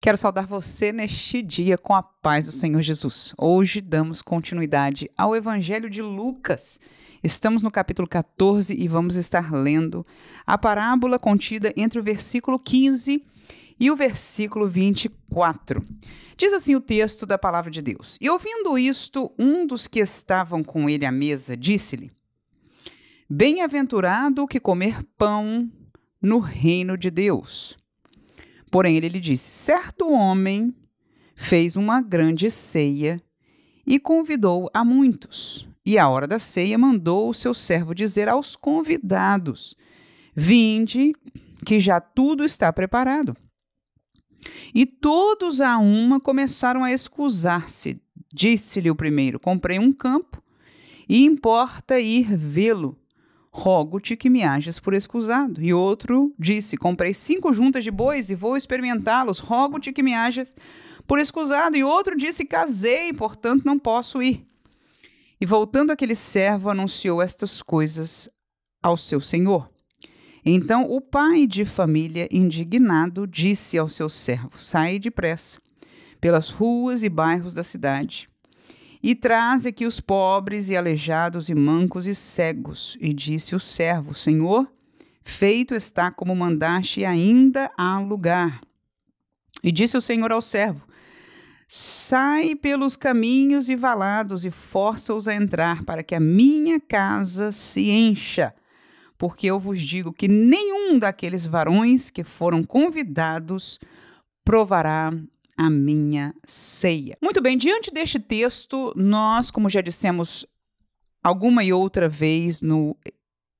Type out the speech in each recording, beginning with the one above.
Quero saudar você neste dia com a paz do Senhor Jesus. Hoje damos continuidade ao Evangelho de Lucas. Estamos no capítulo 14 e vamos estar lendo a parábola contida entre o versículo 15 e o versículo 24. Diz assim o texto da palavra de Deus: E ouvindo isto, um dos que estavam com ele à mesa disse-lhe: Bem-aventurado o que comer pão no reino de Deus. Porém, ele lhe disse: Certo homem fez uma grande ceia e convidou a muitos. E à hora da ceia mandou o seu servo dizer aos convidados: Vinde, que já tudo está preparado. E todos a uma começaram a escusar-se. Disse-lhe o primeiro: Comprei um campo e importa ir vê-lo. Rogo-te que me hajas por escusado. E outro disse: Comprei 5 juntas de bois e vou experimentá-los. Rogo-te que me hajas por escusado. E outro disse: Casei, portanto não posso ir. E voltando aquele servo, anunciou estas coisas ao seu senhor. Então o pai de família, indignado, disse ao seu servo: Sai depressa pelas ruas e bairros da cidade e traze aqui os pobres e aleijados e mancos e cegos. E disse o servo: Senhor, feito está como mandaste e ainda há lugar. E disse o Senhor ao servo: Sai pelos caminhos e valados e força-os a entrar, para que a minha casa se encha. Porque eu vos digo que nenhum daqueles varões que foram convidados provará a minha ceia. Muito bem, diante deste texto, nós, como já dissemos alguma e outra vez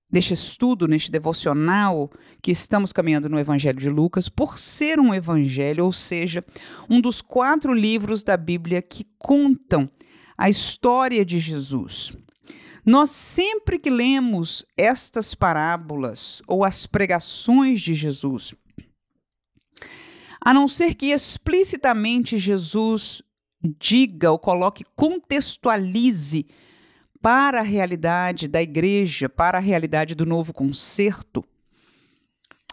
neste estudo, neste devocional que estamos caminhando no Evangelho de Lucas, por ser um evangelho, ou seja, um dos 4 livros da Bíblia que contam a história de Jesus. Nós sempre que lemos estas parábolas ou as pregações de Jesus, a não ser que explicitamente Jesus diga ou coloque, contextualize para a realidade da igreja, para a realidade do novo concerto,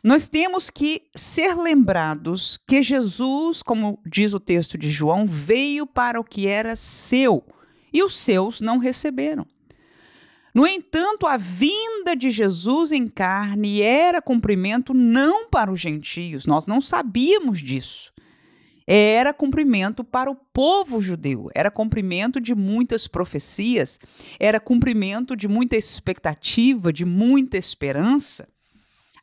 nós temos que ser lembrados que Jesus, como diz o texto de João, veio para o que era seu e os seus não receberam. No entanto, a vinda de Jesus em carne era cumprimento não para os gentios, nós não sabíamos disso. Era cumprimento para o povo judeu, era cumprimento de muitas profecias, era cumprimento de muita expectativa, de muita esperança.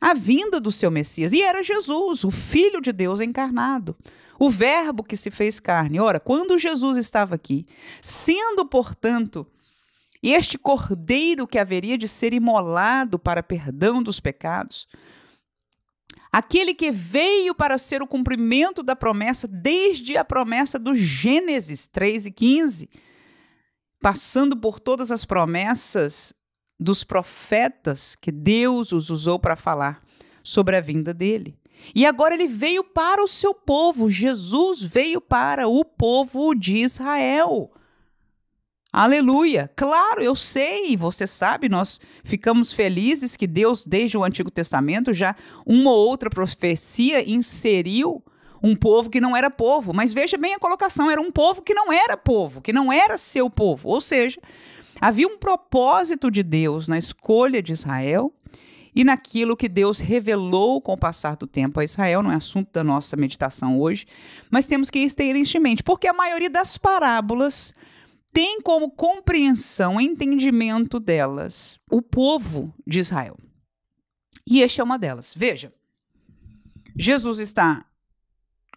A vinda do seu Messias, e era Jesus, o Filho de Deus encarnado, o Verbo que se fez carne. Ora, quando Jesus estava aqui, sendo, portanto, este cordeiro que haveria de ser imolado para perdão dos pecados, aquele que veio para ser o cumprimento da promessa, desde a promessa do Gênesis 3:15, passando por todas as promessas dos profetas que Deus os usou para falar sobre a vinda dele. E agora ele veio para o seu povo, Jesus veio para o povo de Israel. Aleluia! Claro, eu sei, você sabe, nós ficamos felizes que Deus, desde o Antigo Testamento, já uma ou outra profecia inseriu um povo que não era povo. Mas veja bem a colocação, era um povo que não era povo, que não era seu povo. Ou seja, havia um propósito de Deus na escolha de Israel e naquilo que Deus revelou com o passar do tempo a Israel. Não é assunto da nossa meditação hoje, mas temos que ter isso em mente, porque a maioria das parábolas tem como compreensão, entendimento delas, o povo de Israel. E este é uma delas. Veja, Jesus está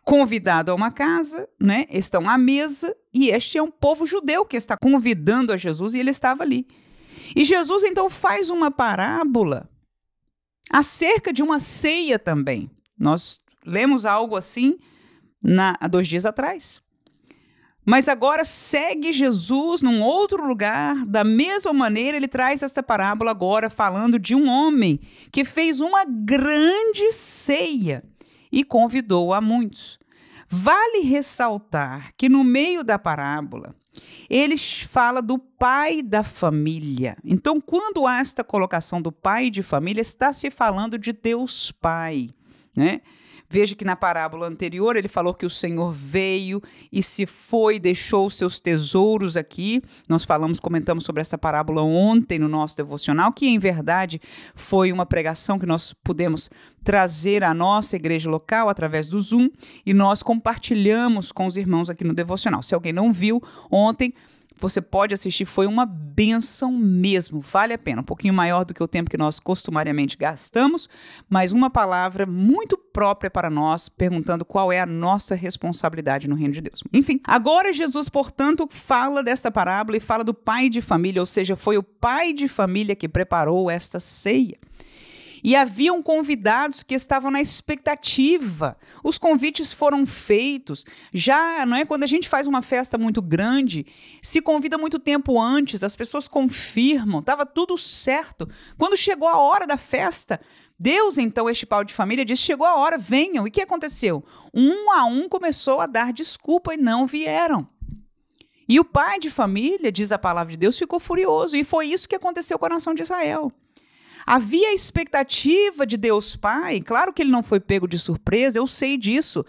convidado a uma casa, né? Estão à mesa, e este é um povo judeu que está convidando a Jesus, e ele estava ali. E Jesus, então, faz uma parábola acerca de uma ceia também. Nós lemos algo assim há 2 dias atrás. Mas agora segue Jesus num outro lugar, da mesma maneira ele traz esta parábola agora falando de um homem que fez uma grande ceia e convidou a muitos. Vale ressaltar que no meio da parábola ele fala do pai da família. Então, quando há esta colocação do pai de família, está se falando de Deus Pai, né? Veja que na parábola anterior ele falou que o Senhor veio e se foi, deixou os seus tesouros aqui. Nós comentamos sobre essa parábola ontem no nosso devocional, que em verdade foi uma pregação que nós pudemos trazer à nossa igreja local através do Zoom e nós compartilhamos com os irmãos aqui no devocional. Se alguém não viu ontem, você pode assistir, foi uma bênção mesmo, vale a pena, um pouquinho maior do que o tempo que nós costumariamente gastamos, mas uma palavra muito própria para nós, perguntando qual é a nossa responsabilidade no reino de Deus. Enfim, agora Jesus, portanto, fala dessa parábola e fala do pai de família, ou seja, foi o pai de família que preparou esta ceia. E haviam convidados que estavam na expectativa. Os convites foram feitos. Já, não é? Quando a gente faz uma festa muito grande, se convida muito tempo antes, as pessoas confirmam, estava tudo certo. Quando chegou a hora da festa, Deus, então, este pai de família, disse, chegou a hora, venham. E o que aconteceu? Um a um começou a dar desculpa e não vieram. E o pai de família, diz a palavra de Deus, ficou furioso. E foi isso que aconteceu com a nação de Israel. Havia a expectativa de Deus Pai, claro que ele não foi pego de surpresa, eu sei disso,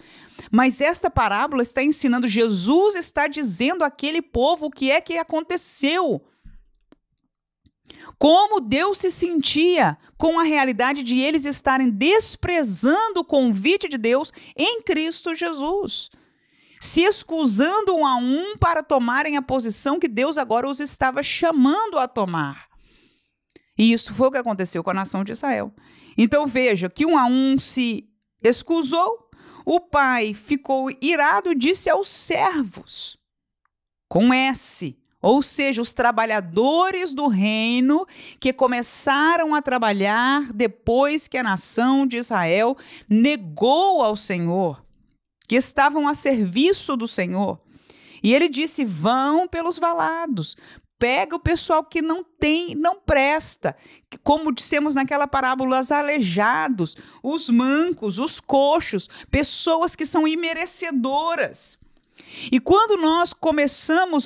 mas esta parábola está ensinando, Jesus está dizendo àquele povo o que é que aconteceu. Como Deus se sentia com a realidade de eles estarem desprezando o convite de Deus em Cristo Jesus, se excusando um a um para tomarem a posição que Deus agora os estava chamando a tomar. E isso foi o que aconteceu com a nação de Israel. Então veja que um a um se excusou, o pai ficou irado e disse aos servos, com S, ou seja, os trabalhadores do reino que começaram a trabalhar depois que a nação de Israel negou ao Senhor, que estavam a serviço do Senhor. E ele disse, vão pelos valados, pega o pessoal que não presta, como dissemos naquela parábola, os aleijados, os mancos, os coxos, pessoas que são imerecedoras. E quando nós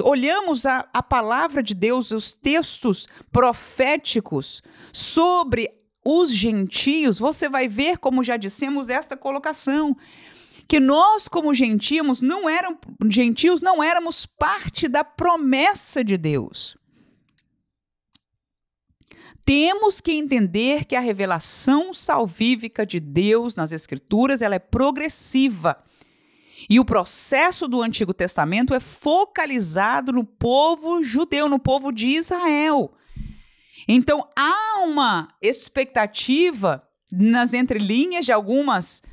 olhamos a palavra de Deus, os textos proféticos sobre os gentios, você vai ver, como já dissemos, esta colocação, que nós, como gentios, não éramos parte da promessa de Deus. Temos que entender que a revelação salvífica de Deus nas Escrituras ela é progressiva. E o processo do Antigo Testamento é focalizado no povo judeu, no povo de Israel. Então, há uma expectativa nas entrelinhas de algumas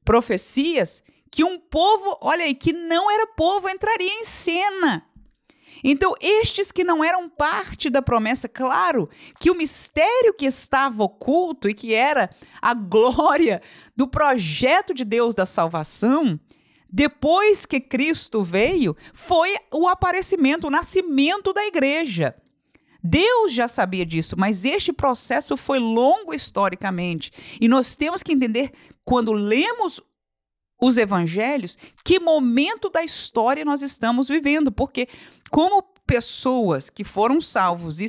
profecias que um povo, olha aí, que não era povo entraria em cena. Então, estes que não eram parte da promessa, claro que o mistério que estava oculto e que era a glória do projeto de Deus da salvação, depois que Cristo veio, foi o aparecimento, o nascimento da igreja. Deus já sabia disso, mas este processo foi longo historicamente. E nós temos que entender, quando lemos os evangelhos, que momento da história nós estamos vivendo. Porque como pessoas que foram salvos e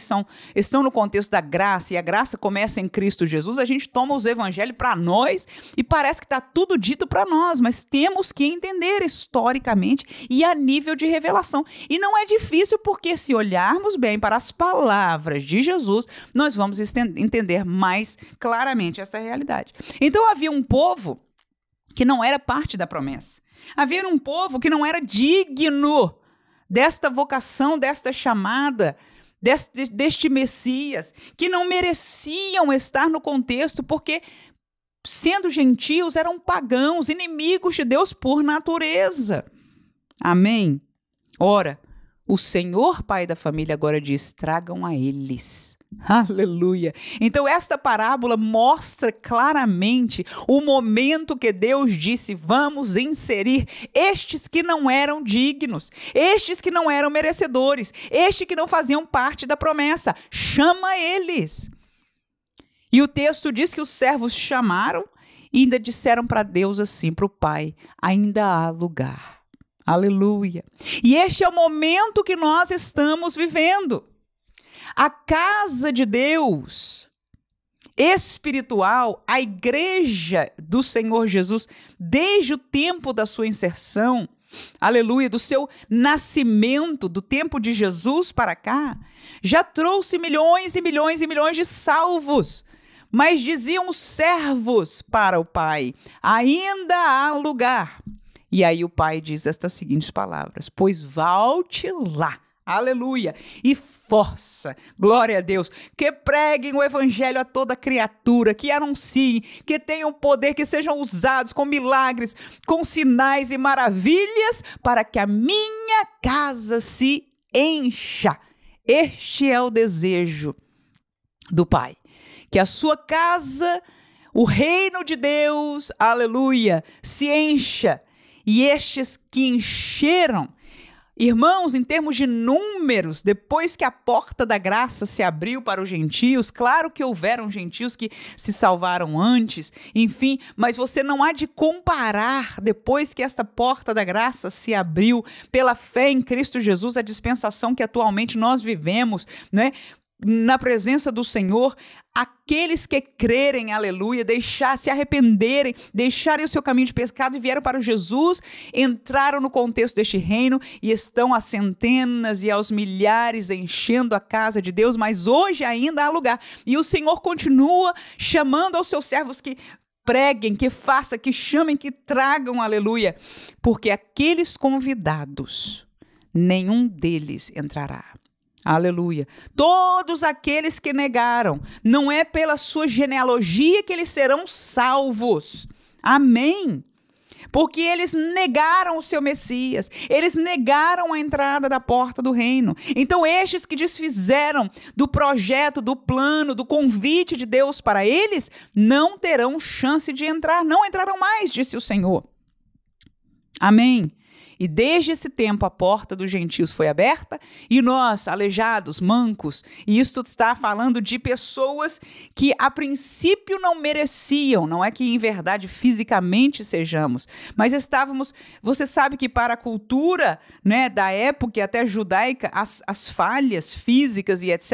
estão no contexto da graça, e a graça começa em Cristo Jesus, a gente toma os evangelhos para nós e parece que está tudo dito para nós, mas temos que entender historicamente e a nível de revelação. E não é difícil, porque se olharmos bem para as palavras de Jesus, nós vamos entender mais claramente essa realidade. Então havia um povo que não era parte da promessa. Havia um povo que não era digno desta vocação, desta chamada, deste Messias, que não mereciam estar no contexto, porque, sendo gentios, eram pagãos, inimigos de Deus por natureza. Amém? Ora, o Senhor, Pai da família, agora diz, tragam a eles. Aleluia! Então esta parábola mostra claramente o momento que Deus disse, vamos inserir estes que não eram dignos, estes que não eram merecedores, estes que não faziam parte da promessa, chama eles. E o texto diz que os servos chamaram e ainda disseram para Deus assim, para o Pai, ainda há lugar. Aleluia! E este é o momento que nós estamos vivendo. A casa de Deus espiritual, a igreja do Senhor Jesus, desde o tempo da sua inserção, aleluia, do seu nascimento, do tempo de Jesus para cá, já trouxe milhões e milhões e milhões de salvos. Mas diziam os servos para o pai: ainda há lugar. E aí o pai diz estas seguintes palavras: pois volte lá, aleluia, e força, glória a Deus, que preguem o evangelho a toda criatura, que anunciem, que tenham poder, que sejam usados com milagres, com sinais e maravilhas, para que a minha casa se encha. Este é o desejo do pai, que a sua casa, o reino de Deus, aleluia, se encha. E estes que encheram, irmãos, em termos de números, depois que a porta da graça se abriu para os gentios, claro que houveram gentios que se salvaram antes, enfim, mas você não há de comparar, depois que esta porta da graça se abriu, pela fé em Cristo Jesus, a dispensação que atualmente nós vivemos, né? Na presença do Senhor, aqueles que crerem, aleluia, se arrependerem, deixarem o seu caminho de pecado e vieram para Jesus, entraram no contexto deste reino e estão a centenas e aos milhares enchendo a casa de Deus, mas hoje ainda há lugar. E o Senhor continua chamando aos seus servos que preguem, que façam, que chamem, que tragam, aleluia, porque aqueles convidados, nenhum deles entrará. Aleluia. Todos aqueles que negaram, não é pela sua genealogia que eles serão salvos. Amém. Porque eles negaram o seu Messias, eles negaram a entrada da porta do reino. Então estes que desfizeram do projeto, do plano, do convite de Deus para eles, não terão chance de entrar, não entrarão mais, disse o Senhor. Amém. E desde esse tempo a porta dos gentios foi aberta e nós, aleijados, mancos, e isto está falando de pessoas que a princípio não mereciam, não é que em verdade fisicamente sejamos, mas estávamos, você sabe que para a cultura, né, da época até judaica, as falhas físicas e etc.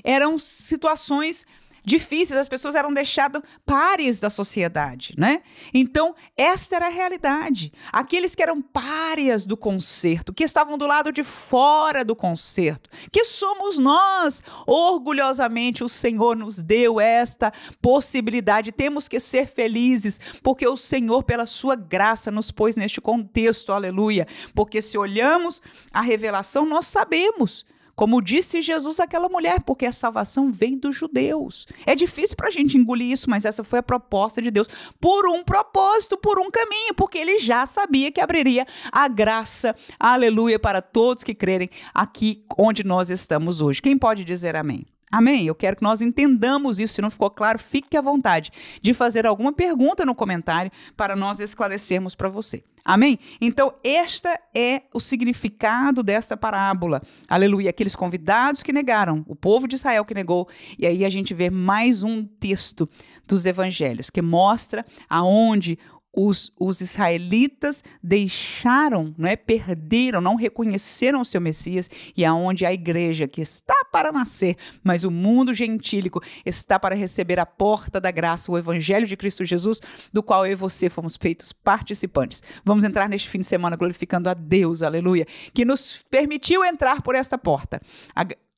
eram situações difíceis, as pessoas eram deixadas pares da sociedade, né? Então, essa era a realidade. Aqueles que eram párias do concerto, que estavam do lado de fora do concerto, que somos nós, orgulhosamente o Senhor nos deu esta possibilidade, temos que ser felizes, porque o Senhor, pela sua graça, nos pôs neste contexto, aleluia, porque se olhamos a revelação, nós sabemos, como disse Jesus àquela mulher, porque a salvação vem dos judeus. É difícil para a gente engolir isso, mas essa foi a proposta de Deus. Por um propósito, por um caminho, porque ele já sabia que abriria a graça, aleluia, para todos que crerem aqui onde nós estamos hoje. Quem pode dizer amém? Amém? Eu quero que nós entendamos isso. Se não ficou claro, fique à vontade de fazer alguma pergunta no comentário para nós esclarecermos para você. Amém? Então, este é o significado desta parábola. Aleluia. Aqueles convidados que negaram, o povo de Israel que negou. E aí a gente vê mais um texto dos evangelhos que mostra aonde os israelitas deixaram, perderam, não reconheceram o seu Messias, e aonde a igreja que está para nascer, mas o mundo gentílico está para receber a porta da graça, o evangelho de Cristo Jesus, do qual eu e você fomos feitos participantes. Vamos entrar neste fim de semana glorificando a Deus, aleluia, que nos permitiu entrar por esta porta,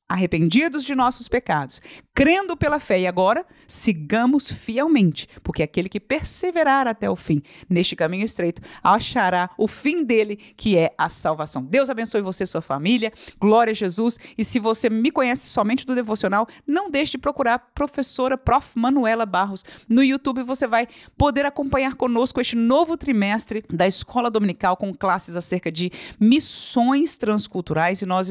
arrependidos de nossos pecados, crendo pela fé, e agora sigamos fielmente, porque aquele que perseverar até o fim, neste caminho estreito, achará o fim dele, que é a salvação. Deus abençoe você e sua família, glória a Jesus, e se você me conhece somente do devocional, não deixe de procurar a professora Prof. Manuela Barros no YouTube, você vai poder acompanhar conosco este novo trimestre da Escola Dominical, com classes acerca de missões transculturais, e nós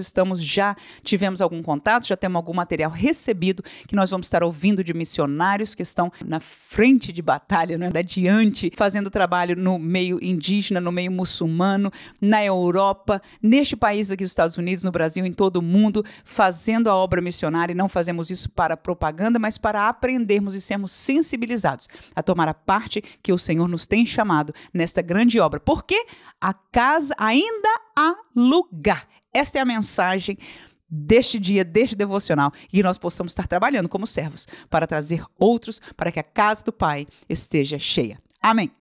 tivemos algum contato, já temos algum material recebido que nós vamos estar ouvindo de missionários que estão na frente de batalha, adiante, fazendo trabalho no meio indígena, no meio muçulmano, na Europa, neste país aqui dos Estados Unidos, no Brasil, em todo o mundo, fazendo a obra missionária, e não fazemos isso para propaganda, mas para aprendermos e sermos sensibilizados a tomar a parte que o Senhor nos tem chamado nesta grande obra, porque a casa ainda há lugar. Esta é a mensagem deste dia, deste devocional, e que nós possamos estar trabalhando como servos para trazer outros, para que a casa do Pai esteja cheia. Amém.